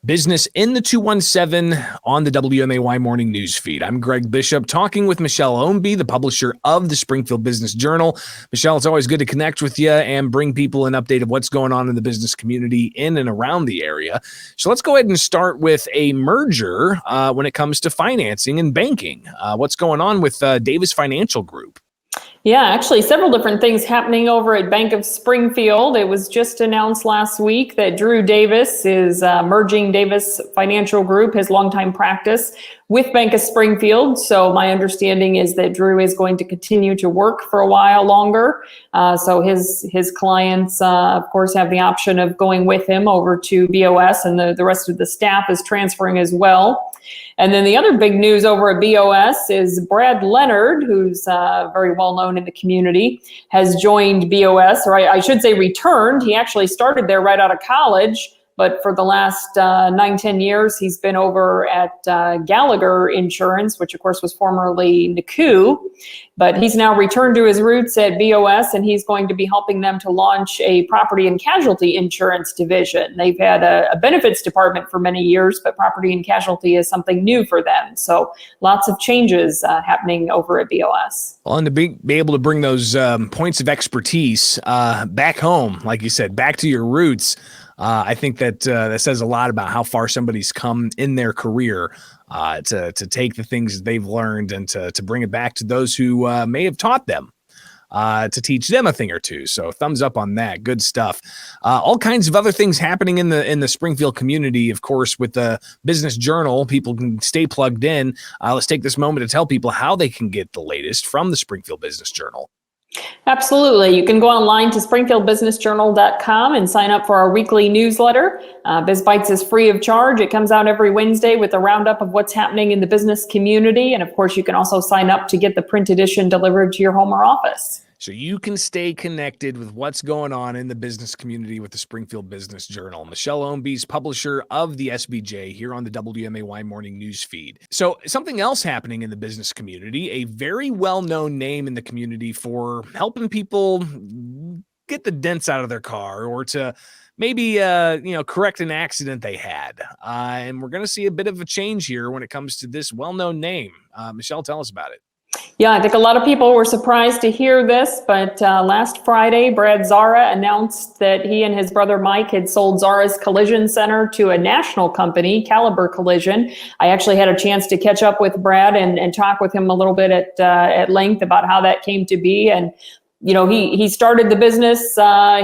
Business in the 217 on the WMAY morning news feed. I'm Greg Bishop talking with Michelle Ownbey, the publisher of the Springfield Business Journal. Michelle, it's always good to connect with you and bring people an update of what's going on in the business community in and around the area. So let's go ahead and start with a merger when it comes to financing and banking. What's going on with Davis Financial Group? Yeah, actually several different things happening over at Bank of Springfield. It was just announced last week that Drew Davis is merging Davis Financial Group, his longtime practice, with Bank of Springfield. So my understanding is that Drew is going to continue to work for a while longer. So his clients, of course, have the option of going with him over to BOS, and the rest of the staff is transferring as well. And then the other big news over at BOS is Brad Leonard, who's very well known in the community, has joined BOS, or I should say returned. He actually started there right out of college, but for the last 9-10 years, he's been over at Gallagher Insurance, which of course was formerly NCU, but he's now returned to his roots at BOS, and he's going to be helping them to launch a property and casualty insurance division. They've had a benefits department for many years, but property and casualty is something new for them. So lots of changes happening over at BOS. Well, and to be able to bring those points of expertise back home, like you said, back to your roots, I think that that says a lot about how far somebody's come in their career to take the things that they've learned and to bring it back to those who may have taught them, to teach them a thing or two. So thumbs up on that. Good stuff. All kinds of other things happening in the Springfield community, of course, with the Business Journal. People can stay plugged in. Let's take this moment to tell people how they can get the latest from the Springfield Business Journal. Absolutely. You can go online to springfieldbusinessjournal.com and sign up for our weekly newsletter. BizBites is free of charge. It comes out every Wednesday with a roundup of what's happening in the business community. And of course, you can also sign up to get the print edition delivered to your home or office. So you can stay connected with what's going on in the business community with the Springfield Business Journal. Michelle Ownbey's publisher of the SBJ here on the WMAY morning news feed. So something else happening in the business community, a very well-known name in the community for helping people get the dents out of their car or to maybe, correct an accident they had. And we're going to see a bit of a change here when it comes to this well-known name. Michelle, tell us about it. Yeah, I think a lot of people were surprised to hear this, but last Friday, Brad Zara announced that he and his brother Mike had sold Zara's Collision Center to a national company, Caliber Collision. I actually had a chance to catch up with Brad and talk with him a little bit at length about how that came to be. And he started the business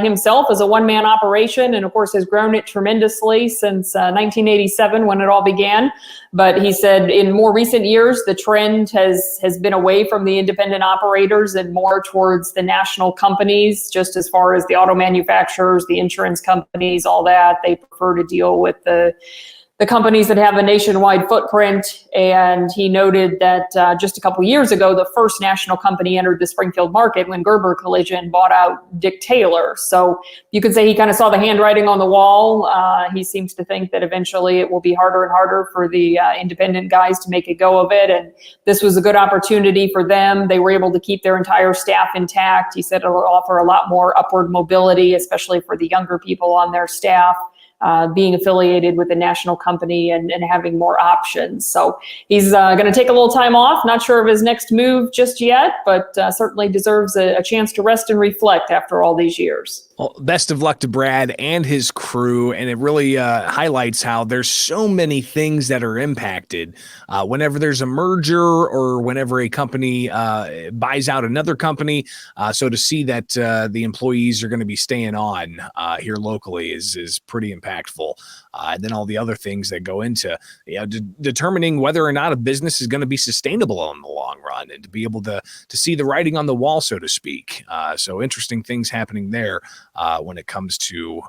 himself as a one-man operation, and of course has grown it tremendously since 1987 when it all began. But he said in more recent years, the trend has been away from the independent operators and more towards the national companies, just as far as the auto manufacturers, the insurance companies, all that. They prefer to deal with the companies that have a nationwide footprint. And he noted that just a couple years ago, the first national company entered the Springfield market when Gerber Collision bought out Dick Taylor. So you could say he kind of saw the handwriting on the wall. He seems to think that eventually it will be harder and harder for the independent guys to make a go of it. And this was a good opportunity for them. They were able to keep their entire staff intact. He said it will offer a lot more upward mobility, especially for the younger people on their staff. Being affiliated with a national company and having more options. So he's going to take a little time off. Not sure of his next move just yet, but certainly deserves a chance to rest and reflect after all these years. Well, best of luck to Brad and his crew, and it really highlights how there's so many things that are impacted whenever there's a merger or whenever a company buys out another company. So to see that the employees are going to be staying on here locally is pretty impactful. And then all the other things that go into determining whether or not a business is going to be sustainable in the long run, and to be able to see the writing on the wall, so to speak. So interesting things happening there. When it comes to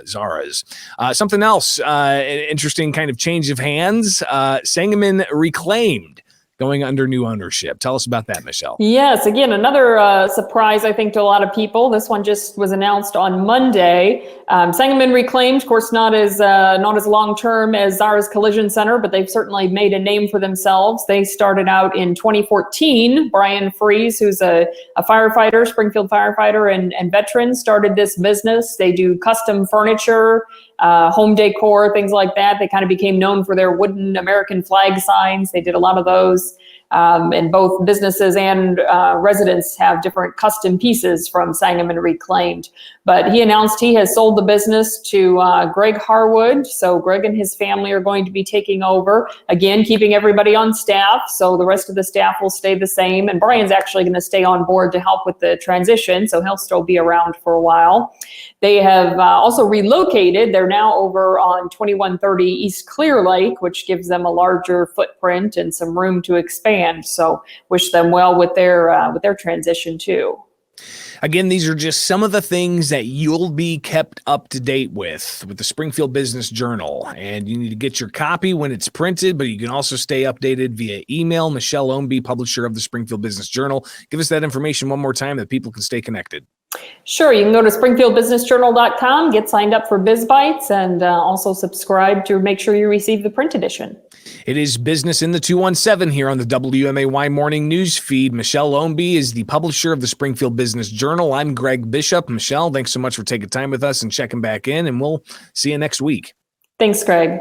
Zara's. Something else, an interesting kind of change of hands, Sangamon Reclaimed going under new ownership. Tell us about that, Michelle. Yes, again, another surprise, I think, to a lot of people. This one just was announced on Monday. Sangamon Reclaimed, of course, not as long-term as Zara's Collision Center, but they've certainly made a name for themselves. They started out in 2014. Brian Fries, who's a firefighter, Springfield firefighter and veteran, started this business. They do custom furniture, home decor, things like that. They kind of became known for their wooden American flag signs. They did a lot of those. And both businesses and residents have different custom pieces from Sangamon Reclaimed. But he announced he has sold the business to Greg Harwood. So Greg and his family are going to be taking over, again, keeping everybody on staff. So the rest of the staff will stay the same. And Brian's actually going to stay on board to help with the transition. So he'll still be around for a while. They have also relocated. They're now over on 2130 East Clear Lake, which gives them a larger footprint and some room to expand. So wish them well with their transition too. Again, these are just some of the things that you'll be kept up to date with the Springfield Business Journal. And you need to get your copy when it's printed, but you can also stay updated via email. Michelle Ownbey, publisher of the Springfield Business Journal. Give us that information one more time that people can stay connected. Sure. You can go to springfieldbusinessjournal.com, get signed up for BizBytes, and also subscribe to make sure you receive the print edition. It is Business in the 217 here on the WMAY Morning News Feed. Michelle Ownbey is the publisher of the Springfield Business Journal. I'm Greg Bishop. Michelle, thanks so much for taking time with us and checking back in, and we'll see you next week. Thanks, Greg.